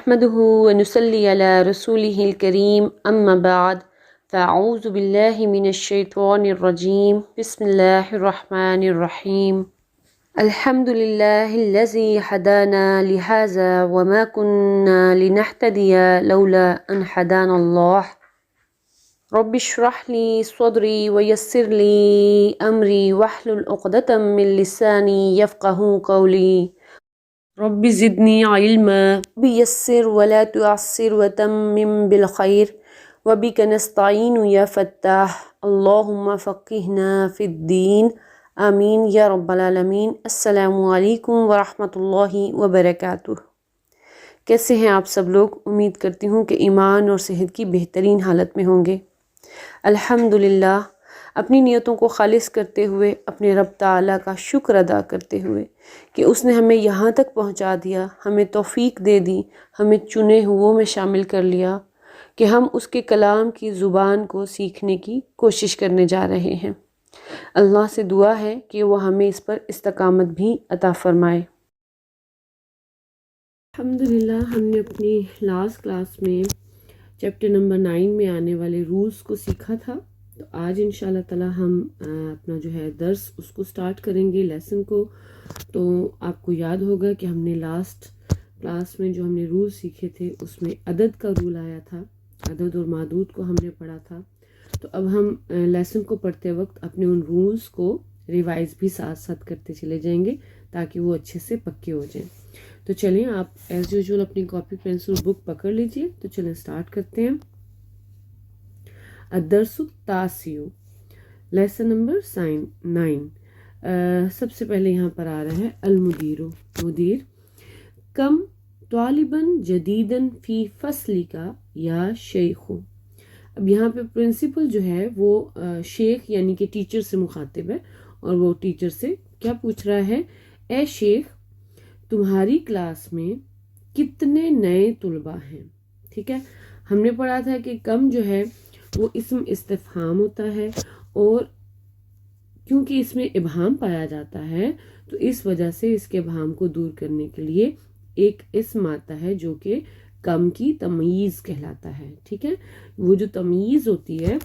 نحمده ونصلي على رسوله الكريم أما بعد فأعوذ بالله من الشيطان الرجيم بسم الله الرحمن الرحيم الحمد لله الذي هدانا لهذا وما كنا لنهتدي لولا أن هدانا الله رب اشرح لي صدري ويسر لي أمري واحلل عقدة من لساني يفقهوا قولي رب زدني علما بيسر ولا تعسر وتمم بالخير وبك نستعين يا فتاح اللهم فقهنا في الدين آمین یا رب العالمین۔ السلام علیکم ورحمۃ اللہ وبرکاتہ۔ کیسے ہیں آپ سب لوگ؟ امید کرتی ہوں کہ ایمان اور صحت کی بہترین حالت میں ہوں گے۔ الحمدللہ، اپنی نیتوں کو خالص کرتے ہوئے، اپنے رب تعالیٰ کا شکر ادا کرتے ہوئے کہ اس نے ہمیں یہاں تک پہنچا دیا، ہمیں توفیق دے دی، ہمیں چنے ہوئوں میں شامل کر لیا کہ ہم اس کے کلام کی زبان کو سیکھنے کی کوشش کرنے جا رہے ہیں۔ اللہ سے دعا ہے کہ وہ ہمیں اس پر استقامت بھی عطا فرمائے۔ الحمدللہ، ہم نے اپنی لاسٹ کلاس میں چیپٹر نمبر 9 میں آنے والے رولز کو سیکھا تھا، تو آج انشاءاللہ تعالی ہم اپنا جو ہے درس اس کو سٹارٹ کریں گے، لیسن کو۔ تو آپ کو یاد ہوگا کہ ہم نے لاسٹ کلاس میں جو ہم نے رول سیکھے تھے اس میں عدد کا رول آیا تھا، عدد اور معدود کو ہم نے پڑھا تھا۔ تو اب ہم لیسن کو پڑھتے وقت اپنے ان رولز کو ریوائز بھی ساتھ ساتھ کرتے چلے جائیں گے تاکہ وہ اچھے سے پکے ہو جائیں۔ تو چلیں، آپ ایز یوزول اپنی کاپی پینسل بک پکڑ لیجئے۔ تو چلیں سٹارٹ کرتے ہیں۔ الدرس التاسع، لیسن نمبر 9۔ سب سے پہلے یہاں پر آ رہا ہے المدیر، مدیر۔ کم طالباً جدیداً فی فصل کا یا شیخ۔ اب یہاں پہ پرنسپل جو ہے وہ شیخ یعنی کہ ٹیچر سے مخاطب ہے، اور وہ ٹیچر سے کیا پوچھ رہا ہے؟ اے شیخ، تمہاری کلاس میں کتنے نئے طلباء ہیں؟ ٹھیک ہے، ہم نے پڑھا تھا کہ کم جو ہے وہ اسم استفہام ہوتا ہے، اور کیونکہ اس میں ابہام پایا جاتا ہے تو اس وجہ سے اس کے ابہام کو دور کرنے کے لیے ایک اسم آتا ہے جو کہ کم کی تمییز کہلاتا ہے۔ ٹھیک ہے، وہ جو تمییز ہوتی ہے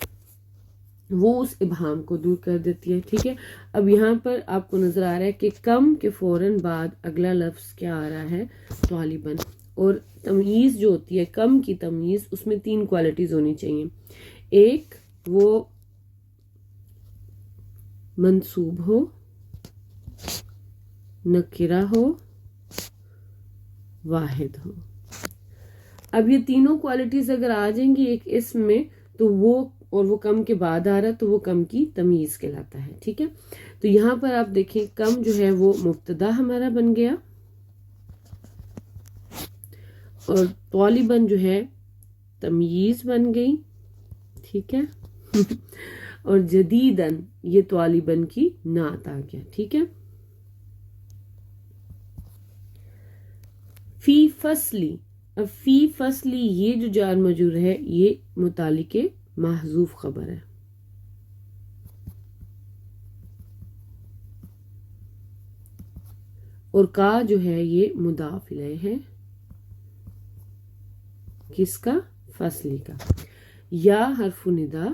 وہ اس ابہام کو دور کر دیتی ہے۔ ٹھیک ہے، اب یہاں پر آپ کو نظر آ رہا ہے کہ کم کے فوراً بعد اگلا لفظ کیا آ رہا ہے؟ طالباً۔ اور تمییز جو ہوتی ہے، کم کی تمییز، اس میں 3 کوالٹیز ہونی چاہیے۔ ایک، وہ منصوب ہو، نکرہ ہو، واحد ہو۔ اب یہ تینوں کوالٹیز اگر آ جائیں گی ایک اسم میں تو وہ، اور وہ کم کے بعد آ رہا ہے تو وہ کم کی تمیز کہلاتا ہے۔ ٹھیک ہے، تو یہاں پر آپ دیکھیں کم جو ہے وہ مبتدا ہمارا بن گیا، اور طالباً جو ہے تمییز بن گئی۔ ٹھیک ہے، اور جدیداً یہ طالباً کی نعت آ گیا۔ ٹھیک ہے، فی فصلی، اب فی فصلی یہ جو جار مجرور ہے یہ متعلق محذوف خبر ہے، اور کا جو ہے یہ مضاف الیہ ہے، کس کا؟ فصلی کا۔ یا حرف ندا،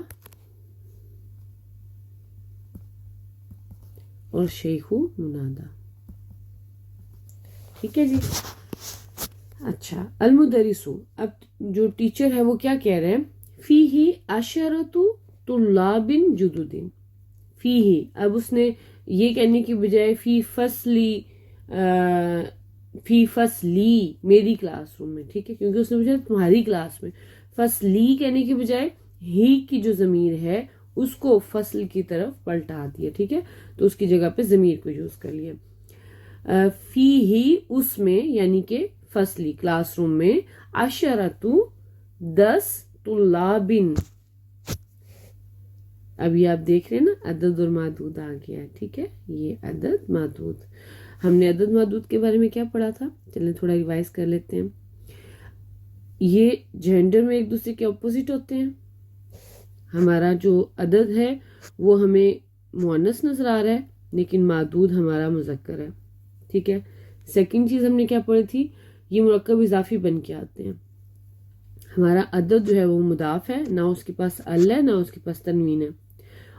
اور شیخ منادا۔ ٹھیک ہے جی، اچھا۔ المدرس، اب جو ٹیچر ہے وہ کیا کہہ رہے ہیں؟ فیہ عشرۃ طلاب جدد۔ فیہ، اب اس نے یہ کہنے کی بجائے فی فصلی، فی فصلی میری کلاس روم میں، ٹھیک ہے، کیونکہ اس نے پوچھا تمہاری کلاس میں، فصلی کہنے کی بجائے ہی کی جو ضمیر ہے اس کو فصل کی طرف پلٹا دیا۔ ٹھیک ہے، تو اس کی جگہ پہ ضمیر کو یوز کر لیا۔ فی ہی، اس میں، یعنی کہ فصلی کلاس روم میں، عشرۃ 10 طلابن۔ ابھی آپ دیکھ رہے ہیں نا عدد اور معدود آ گیا ہے۔ ٹھیک ہے، یہ عدد معدود، ہم نے عدد معدود کے بارے میں کیا پڑھا تھا؟ چلیں تھوڑا ریوائز کر لیتے ہیں۔ یہ جینڈر میں ایک دوسرے کے اپوزٹ ہوتے ہیں۔ ہمارا جو عدد ہے وہ ہمیں مؤنث نظر آ رہا ہے لیکن معدود ہمارا مذکر ہے۔ ٹھیک ہے، سیکنڈ چیز ہم نے کیا پڑھی تھی یہ مرکب اضافی بن کے آتے ہیں. ہمارا عدد جو ہے وہ مضاف ہے، نہ اس کے پاس ال ہے نہ اس کے پاس تنوین ہے،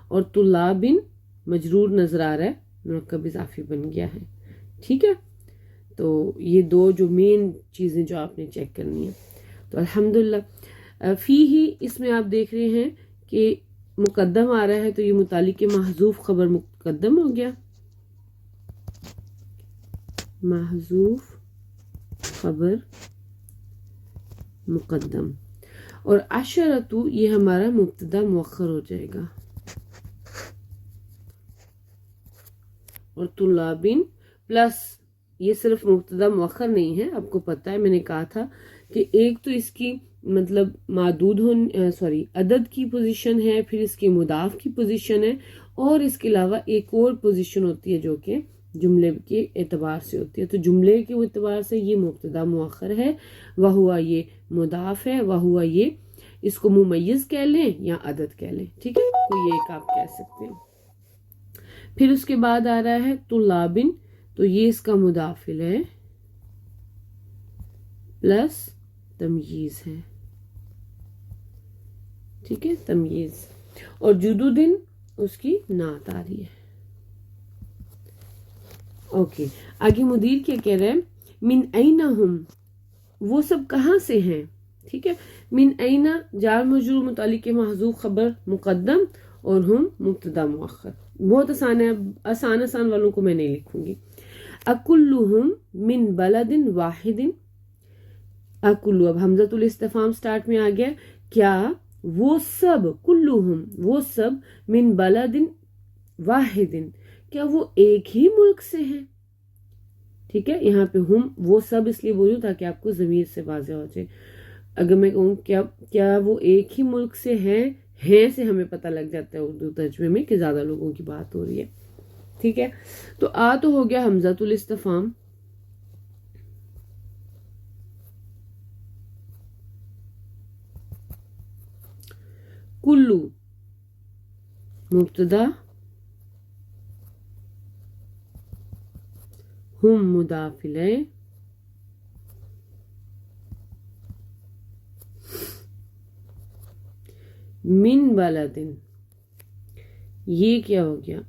اور طلابن مجرور نظر آ رہا ہے، مرکب اضافی بن گیا ہے. ٹھیک ہے، تو یہ دو جو مین چیزیں جو آپ نے چیک کرنی ہے. تو الحمدللہ فی ہی اس میں آپ دیکھ رہے ہیں کہ مقدم آ رہا ہے، تو یہ متعلق محذوف خبر مقدم ہو گیا، محذوف خبر مقدم، اور عشرتو یہ ہمارا مبتدا مؤخر ہو جائے گا، اور طلابین پلس یہ صرف مبتدا مؤخر نہیں ہے. آپ کو پتہ ہے میں نے کہا تھا کہ ایک تو اس کی مطلب معدود عدد کی پوزیشن ہے، پھر اس کی مضاف کی پوزیشن ہے، اور اس کے علاوہ ایک اور پوزیشن ہوتی ہے جو کہ جملے کے اعتبار سے ہوتی ہے. تو جملے کے اعتبار سے یہ مبتدا مؤخر ہے، وہوا یہ مضاف ہے، وہوا یہ اس کو ممیز کہہ لیں یا عدد کہہ لیں. ٹھیک ہے، تو یہ ایک آپ کہہ سکتے ہیں. پھر اس کے بعد آ رہا ہے طلابن، تو یہ اس کا مدافل ہے پلس تمییز ہے. ٹھیک ہے، تمییز، اور جدودن اس کی نعت آ رہی ہے. اوکے، آگے مدیر کیا کہہ رہے ہیں؟ من این ہم، وہ سب کہاں سے ہیں. ٹھیک ہے، من این جار مجرور متعلق محذوف خبر مقدم، اور ہم مبتدا مؤخر. بہت آسان ہے، آسان والوں کو میں نہیں لکھوں گی. اکلہم من بلد واحد، اکلو اب حمزۃ الاستفہام سٹارٹ میں آ گیا. کیا وہ سب، کلہم وہ سب، من بلد واحد کیا وہ ایک ہی ملک سے ہیں. ٹھیک ہے، یہاں پہ ہم وہ سب اس لیے بولوں تاکہ آپ کو ضمیر سے واضح ہو جائے. اگر میں کہوں کیا وہ ایک ہی ملک سے ہیں سے ہمیں پتہ لگ جاتا ہے اردو ترجمے میں کہ زیادہ لوگوں کی بات ہو رہی ہے. ٹھیک ہے، تو تو ہو گیا حمزۃ الاستفہام. کلو مبتدا، ہم مضاف الیہ، من بلدن یہ کیا ہو گیا؟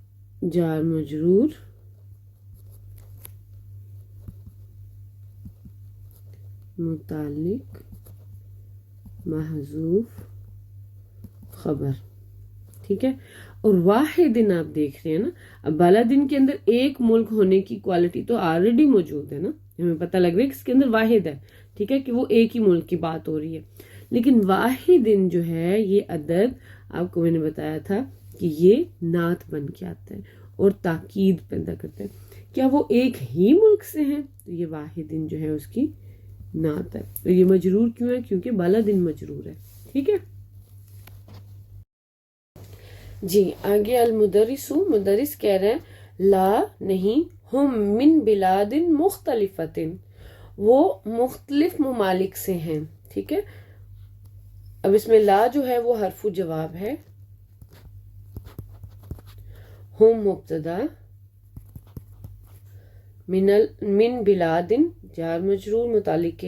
جار مجرور متعلق محذوف خبر. ٹھیک ہے، اور واحد دن آپ دیکھ رہے ہیں نا، اب بلدن کے اندر ایک ملک ہونے کی کوالٹی تو آلریڈی موجود ہے نا، ہمیں پتہ لگ رہا ہے کہ اس کے اندر واحد ہے. ٹھیک ہے، کہ وہ ایک ہی ملک کی بات ہو رہی ہے. لیکن واحد دن جو ہے یہ عدد آپ کو میں نے بتایا تھا کہ یہ نعت بن کے آتا ہے اور تاکید پیدا کرتا ہے. کیا وہ ایک ہی ملک سے ہیں؟ تو یہ واحد دن جو ہے اس کی نعت ہے. تو یہ مجرور کیوں ہے؟ کیونکہ بلدن مجرور ہے. ٹھیک ہے جی. آگے المدرس، مدرس کہہ رہے ہیں لا نہیں، ہم من بلاد مختلفت، وہ مختلف ممالک سے ہیں. ٹھیک ہے، اب اس میں لا جو ہے وہ حرف جواب ہے، ہم مبتدا، من بلاد جار مجرور متعلق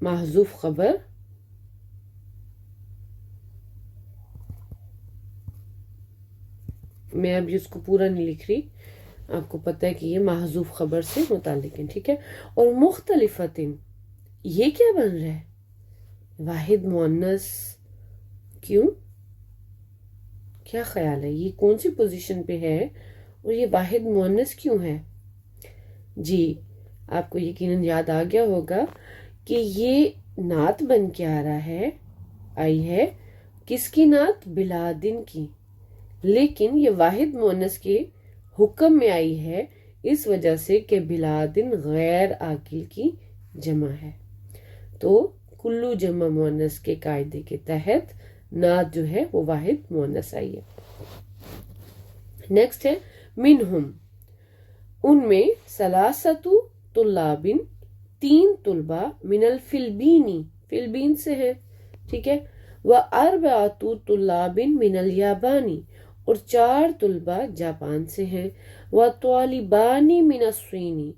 محذوف خبر، میں اب اس کو پورا نہیں لکھ رہی، آپ کو پتہ ہے کہ یہ محذوف خبر سے متعلق ہے. ٹھیک ہے، اور مختلفتن یہ کیا بن رہا ہے؟ واحد مؤنث. کیوں؟ کیا خیال ہے یہ کون سی پوزیشن پہ ہے اور یہ واحد مؤنث کیوں ہے؟ جی آپ کو یقیناً یاد آ گیا ہوگا کہ یہ نعت بن کے آ رہا ہے، آئی ہے کس کی نعت؟ بلادن کی. لیکن یہ واحد مؤنث کے حکم میں آئی ہے اس وجہ سے کہ بلادن غیر عاقل کی جمع ہے، تو کلو جمع مؤنث کے قاعدے کے تحت نعت جو ہے وہ واحد مؤنث آئی ہے. نیکسٹ ہے منہم، ان میں ثلاثت طلابن تین طلبہ، من الفلبینی فلبین سے ہیں. ٹھیک ہے، واربعۃ طلابن من الیابانی، اور چار طلبہ جاپان سے ہیں. وطالبان من الصینی،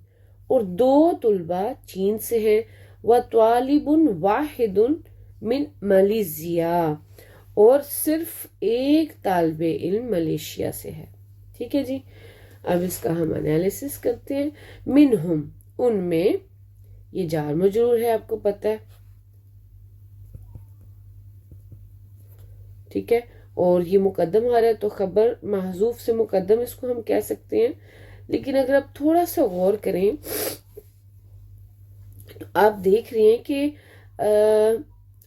اور 2 طلبہ چین سے ہیں، وطالب واحد من ملیزیا، اور صرف ایک طالب علم ملیشیا سے ہے. ٹھیک ہے جی. اب اس کا ہم انالیسس کرتے ہیں. منہم، ان میں، یہ جار مجرور ہے آپ کو پتہ ہے. ٹھیک ہے. اور یہ مقدم آ رہا ہے تو خبر محذوف سے مقدم اس کو ہم کہہ سکتے ہیں. لیکن اگر آپ تھوڑا سا غور کریں تو آپ دیکھ رہے ہیں کہ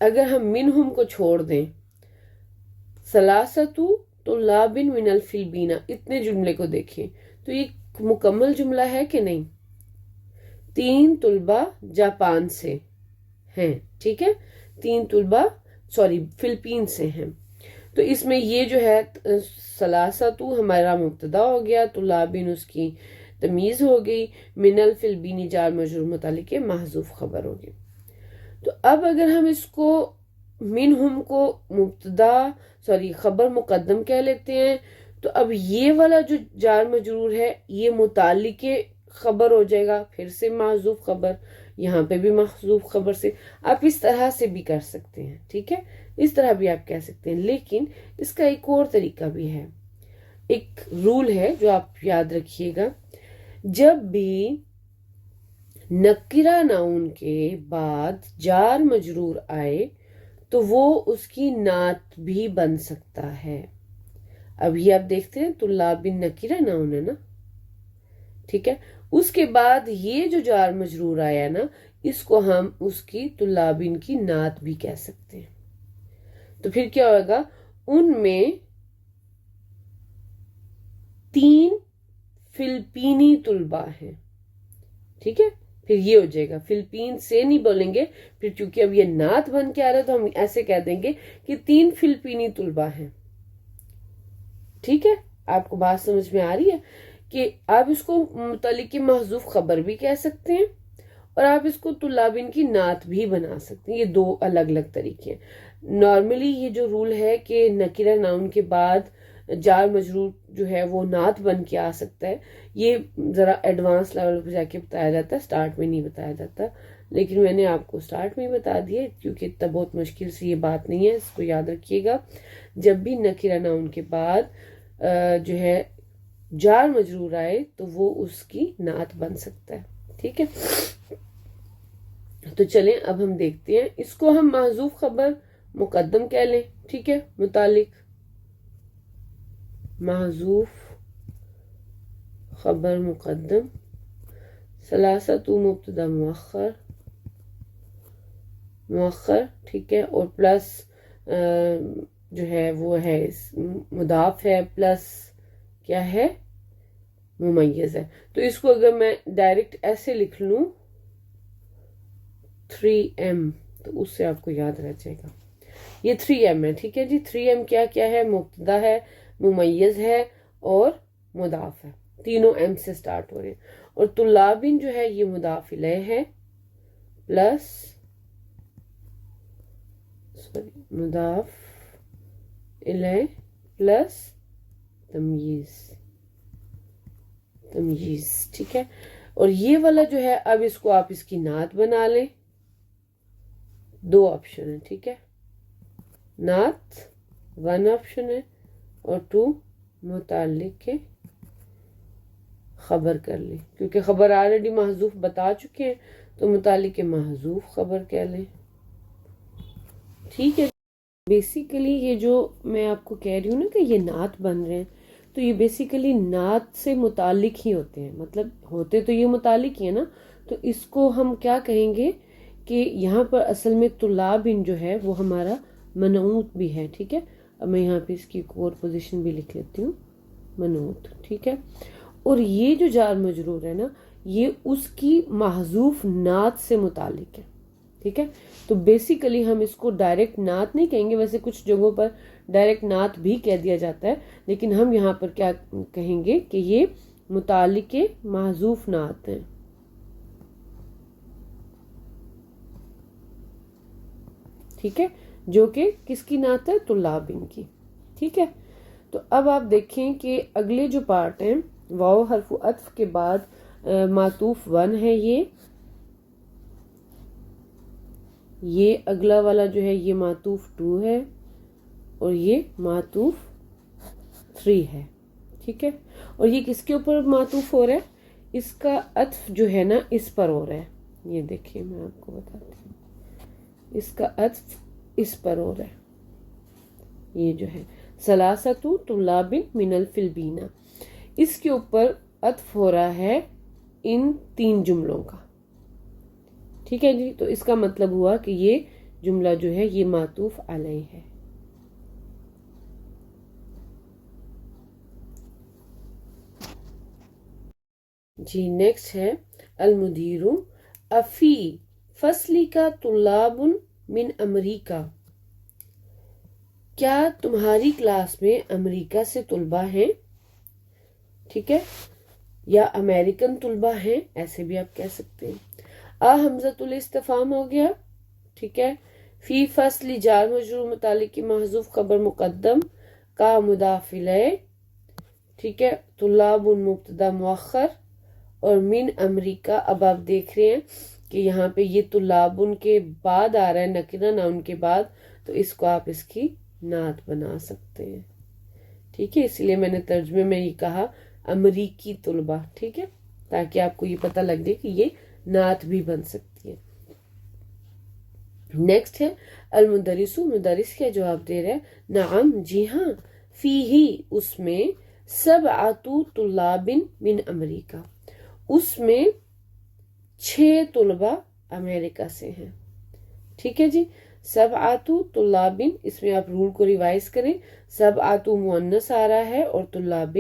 اگر ہم منہم کو چھوڑ دیں، ثلاثۃ طلاب من الفلبین، اتنے جملے کو دیکھیں تو یہ مکمل جملہ ہے کہ نہیں. 3 طلبہ جاپان سے ہیں. ٹھیک ہے. 3 طلبہ فلپین سے ہیں. تو اس میں یہ جو ہے ثلاثۃ ہمارا مبتدا ہو گیا، طلابین اس کی تمیز ہو گئی، من الفلبین جار مجرور متعلق محذوف خبر ہوگی. تو اب اگر ہم اس کو منہم کو خبر مقدم کہہ لیتے ہیں تو اب یہ والا جو جار مجرور ہے یہ متعلق خبر ہو جائے گا، پھر سے محذوف خبر، یہاں پہ بھی محذوف خبر سے. آپ اس طرح سے بھی کر سکتے ہیں. ٹھیک ہے. اس طرح بھی آپ کہہ سکتے ہیں. لیکن اس کا ایک اور طریقہ بھی ہے، ایک رول ہے جو آپ یاد رکھیے گا. جب بھی نکرہ ناؤن کے بعد جار مجرور آئے تو وہ اس کی نعت بھی بن سکتا ہے. ابھی آپ دیکھتے ہیں طلابین نکرہ ناؤن ہے نا. ٹھیک ہے. اس کے بعد یہ جو جار مجرور آیا نا، اس کو ہم اس کی طلابین کی نعت بھی کہہ سکتے ہیں. تو پھر کیا ہوگا، ان میں 3 فلپینی طلبہ ہیں. ٹھیک ہے. پھر یہ ہو جائے گا، فلپین سے نہیں بولیں گے پھر، چونکہ اب یہ نعت بن کے آ رہا ہے تو ہم ایسے کہہ دیں گے کہ 3 فلپینی طلبہ ہیں. ٹھیک ہے. آپ کو بات سمجھ میں آ رہی ہے کہ آپ اس کو متعلق محذوف خبر بھی کہہ سکتے ہیں اور آپ اس کو طلابین کی نعت بھی بنا سکتے ہیں. یہ 2 الگ الگ طریقے ہیں. نارملی یہ جو رول ہے کہ نکرہ ناؤن کے بعد جار مجرور جو ہے وہ نعت بن کے آ سکتا ہے، یہ ذرا ایڈوانس لیول پہ جا کے بتایا جاتا ہے، سٹارٹ میں نہیں بتایا جاتا. لیکن میں نے آپ کو سٹارٹ میں بتا دیا کیونکہ اتنا بہت مشکل سے یہ بات نہیں ہے. اس کو یاد رکھیے گا، جب بھی نکرہ ناؤن کے بعد جو ہے جار مجرور آئے تو وہ اس کی نعت بن سکتا ہے. ٹھیک ہے. تو چلیں اب ہم دیکھتے ہیں، اس کو ہم محذوف خبر مقدم کہہ لیں. ٹھیک ہے. متعلق محذوف خبر مقدم، ثلاثۃ مبتدا مؤخر. ٹھیک ہے. اور پلس جو ہے وہ ہے مضاف ہے، پلس کیا ہے، ممیز ہے. تو اس کو اگر میں ڈائریکٹ ایسے لکھ لوں 3M تو اس سے آپ کو یاد رہ جائے گا. یہ 3M ہے. ٹھیک ہے جی. 3M کیا ہے، مبتدا ہے، ممیز ہے اور مضاف ہے. تینوں M سے سٹارٹ ہو رہے ہیں. اور طلابین جو ہے یہ مضاف الیہ ہے، پلس مضاف الیہ پلس تمییز. ٹھیک ہے. اور یہ والا جو ہے اب اس کو آپ اس کی نعت بنا لیں. 2 آپشن ہے. ٹھیک ہے. نعت 1 آپشن ہے اور 2 متعلق کے خبر کر لیں، کیونکہ خبر آلریڈی محذوف بتا چکے ہیں تو متعلق محذوف خبر کہہ لیں. ٹھیک ہے. بیسیکلی یہ جو میں آپ کو کہہ رہی ہوں نا کہ یہ نعت بن رہے ہیں، تو یہ بیسیکلی نعت سے متعلق ہی ہوتے ہیں، مطلب ہوتے تو یہ متعلق ہی ہے نا. تو اس کو ہم کیا کہیں گے کہ یہاں پر اصل میں طلابین جو ہے وہ ہمارا منعوت بھی ہے. ٹھیک ہے. اب میں یہاں پہ اس کی ایک اور پوزیشن بھی لکھ لیتی ہوں، منعوت. ٹھیک ہے. اور یہ جو جار مجرور ہے نا، یہ اس کی محذوف نعت سے متعلق ہے. ٹھیک ہے. تو بیسیکلی ہم اس کو ڈائریکٹ نعت نہیں کہیں گے، ویسے کچھ جگہوں پر ڈائریکٹ نعت بھی کہہ دیا جاتا ہے، لیکن ہم یہاں پر کیا کہیں گے کہ یہ متعلق محذوف نعت ہیں. ٹھیک ہے. جو کہ کس کی نعت ہے، طلابین کی. ٹھیک ہے. تو اب آپ دیکھیں کہ اگلے جو پارٹ ہیں، واو حرف عطف کے بعد معطوف 1 ہے یہ اگلا والا جو ہے یہ معطوف 2 ہے اور یہ معطوف 3 ہے، ٹھیک ہے. اور یہ کس کے اوپر معطوف ہو رہا ہے؟ اس کا عطف جو ہے نا اس پر ہو رہا ہے. یہ دیکھیں میں آپ کو بتاتی ہوں، اس کا عطف اس پر ہو رہا ہے. یہ جو ہے ثلاثۃ طلاب من الفلبینہ، اس کے اوپر عطف ہو رہا ہے ان 3 جملوں کا، ٹھیک ہے جی. تو اس کا مطلب ہوا کہ یہ جملہ جو ہے یہ معطوف علیہ ہے. جی نیکسٹ ہے المدیر افی فصلی کا طلاب من امریکہ، کیا تمہاری کلاس میں امریکہ سے طلبہ ہیں، ٹھیک ہے، یا امریکن طلبہ ہیں، ایسے بھی آپ کہہ سکتے ہیں. حمزۃ الاستفہام ہو گیا، ٹھیک ہے. فی فصل جار مجرور متعلق محذوف خبر مقدم کا مضاف الیہ، ٹھیک ہے. طلاب مبتدا مؤخر اور من امریکہ. اب آپ دیکھ رہے ہیں کہ یہاں پہ یہ طلاب کے بعد آ رہا ہے، نکرہ ناؤن کے بعد، تو اس کو آپ اس کی نعت بنا سکتے ہیں، ٹھیک ہے. اس لیے میں نے ترجمے میں یہ کہا امریکی طلبہ، ٹھیک ہے، تاکہ آپ کو یہ پتہ لگ جائے کہ یہ نعت بھی بن سکتی ہے. نیکسٹ ہے المدرس، مدرس کیا جواب دے رہا ہے؟ نعم جی ہاں، فیہی اس میں، سبعۃ طلاب من امریکہ، اس میں 6 طلبہ امریکہ سے ہیں، ٹھیک ہے جی. سبعۃ طلاب، اس میں آپ رول کو ریوائز کریں، سبعۃ مؤنث آ رہا ہے اور طلاب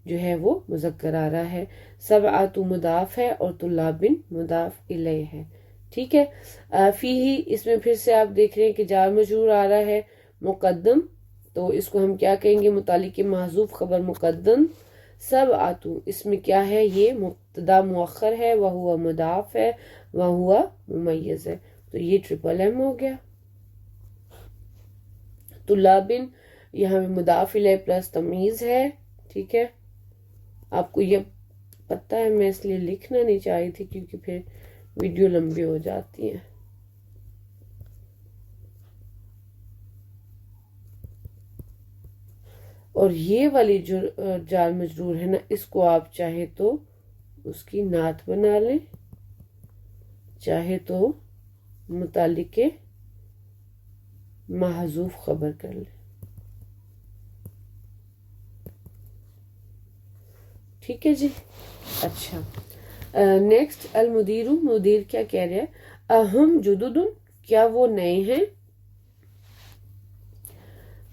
جو ہے وہ مذکر آ رہا ہے. سبعۃ مضاف ہے اور طلاب مضاف الیہ ہے، ٹھیک ہے. فیہی، اس میں پھر سے آپ دیکھ رہے ہیں کہ جار مجرور آ رہا ہے مقدم، تو اس کو ہم کیا کہیں گے؟ متعلق محذوف خبر مقدم. سبعۃ، اس میں کیا ہے؟ یہ مبتدا مؤخر ہے، وہو مضاف ہے، وہو ممیز ہے، تو یہ ٹرپل ایم ہو گیا. طلاب یہاں مضاف الیہ پلس تمیز ہے، ٹھیک ہے. آپ کو یہ پتہ ہے میں اس لیے لکھنا نہیں چاہی تھی کیونکہ پھر ویڈیو لمبی ہو جاتی ہے. اور یہ والی جو جار مجرور ہے نا، اس کو آپ چاہے تو اس کی نعت بنا لیں، چاہے تو متعلق محذوف خبر کر لیں، ٹھیک ہے جی. اچھا نیکسٹ المدیر، مدیر کیا کہہ رہے ہیں؟ اہم جدد، کیا وہ نئے ہیں؟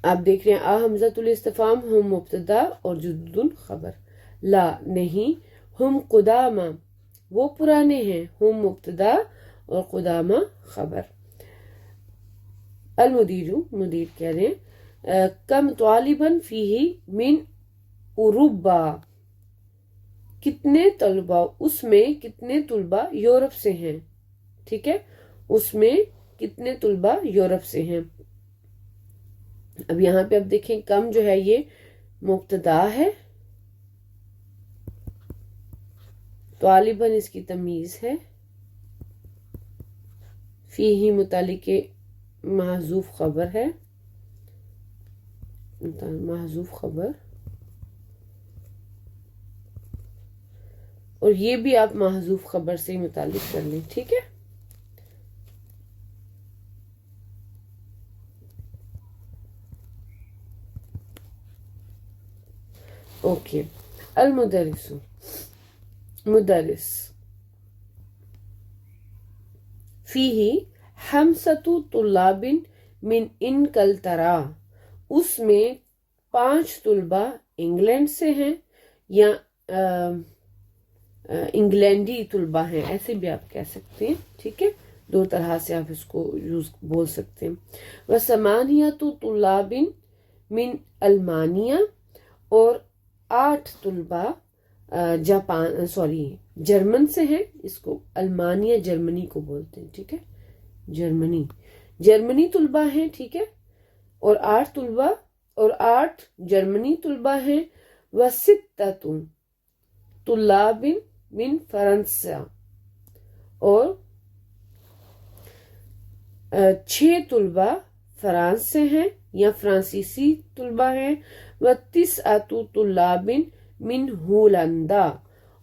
آپ دیکھ رہے ہیں حمزۃ الاستفہام، ہم مبتدا اور جدد خبر. لا نہیں، ہم قدامى، وہ پرانے ہیں، ہم مبتدا اور قدامى خبر. المدیر، مدیر کہہ رہے ہیں کم طالبا فیہ من اوروبا، کتنے طلبہ، اس میں کتنے طلبہ یورپ سے ہیں، ٹھیک ہے، اس میں کتنے طلبہ یورپ سے ہیں. اب یہاں پہ اب دیکھیں کم جو ہے یہ مبتدا ہے، طالباً اس کی تمیز ہے، فیہ متعلق محذوف خبر ہے، محذوف خبر، اور یہ بھی آپ محذوف خبر سے ہی متعلق کر لیں، ٹھیک ہے. اوکے. المدرس، مدرس، فیہ خمسۃ طلاب من انگلترا، اس میں 5 طلبہ انگلینڈ سے ہیں یا انگلینڈی طلبہ ہیں، ایسے بھی آپ کہہ سکتے ہیں، ٹھیک ہے. 2 طرح سے آپ اس کو بول سکتے ہیں. وثمانیۃ طلاب من المانیہ، اور 8 طلبہ جرمن سے ہیں، اس کو المانیہ جرمنی کو بولتے ہیں، ٹھیک ہے، جرمنی طلبہ ہیں، ٹھیک ہے، اور 8 جرمنی طلبہ ہیں. وستۃ طلاب من فرنسا، اور 6 طلبہ فرانس سے ہیں یا فرانسیسی طلبہ ہیں، و9 طلاب من ہولندا،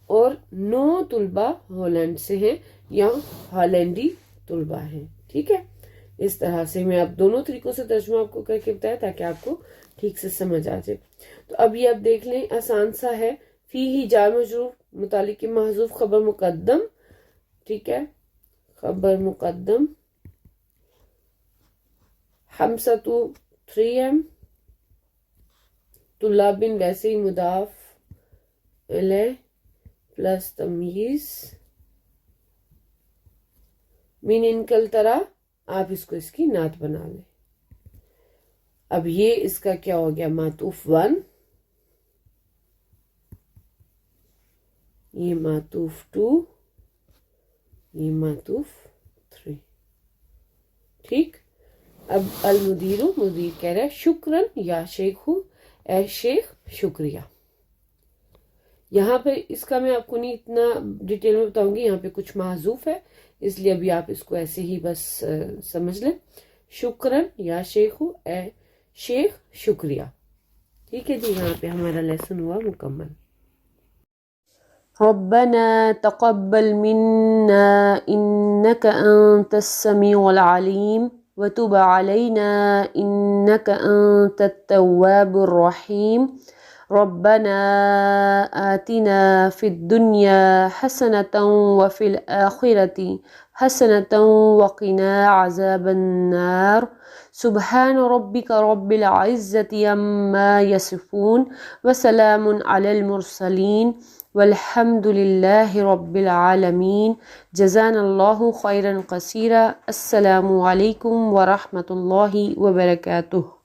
اور 9 طلبہ ہالینڈ سے ہیں یا ہالینڈی طلبہ ہیں. ٹھیک ہے، اس طرح سے میں آپ دونوں طریقوں سے ترجمہ آپ کو کر کے بتایا تاکہ آپ کو ٹھیک سے سمجھ آ جائے. تو اب یہ آپ دیکھ لیں، آسان سا ہے. فی ہی جار مجرور، متعلق محذوف، خبر مقدم. ٹھیک ہے، خبر مقدم. حمزۃ 3M، طلاب ویسے ہی مضاف الیہ پلس تمییز. من انکل طرح آپ اس کو اس کی نعت بنا لیں. اب یہ اس کا کیا ہو گیا؟ معطوف 1، یہ معطوف 2، یہ معطوف 3. ٹھیک. اب المدیر، مدیر کہہ رہا ہے شکرن یا شیخ، اے شیخ شکریہ. یہاں پہ اس کا میں آپ کو نہیں اتنا ڈیٹیل میں بتاؤں گی، یہاں پہ کچھ محذوف ہے اس لیے ابھی آپ اس کو ایسے ہی بس سمجھ لیں. شکرن یا شیخ، اے شیخ شکریہ. ٹھیک ہے جی، یہاں پہ ہمارا لیسن ہوا مکمل. ربنا تقبل منا إنك أنت السميع العليم وتب علينا إنك أنت التواب الرحيم. ربنا آتنا في الدنيا حسنة وفي الآخرة حسنة وقنا عذاب النار. سبحان ربك رب العزة عما يصفون وسلام على المرسلين والحمد لله رب العالمين. جزانا الله خيرا كثيرا. السلام عليكم ورحمة الله وبركاته.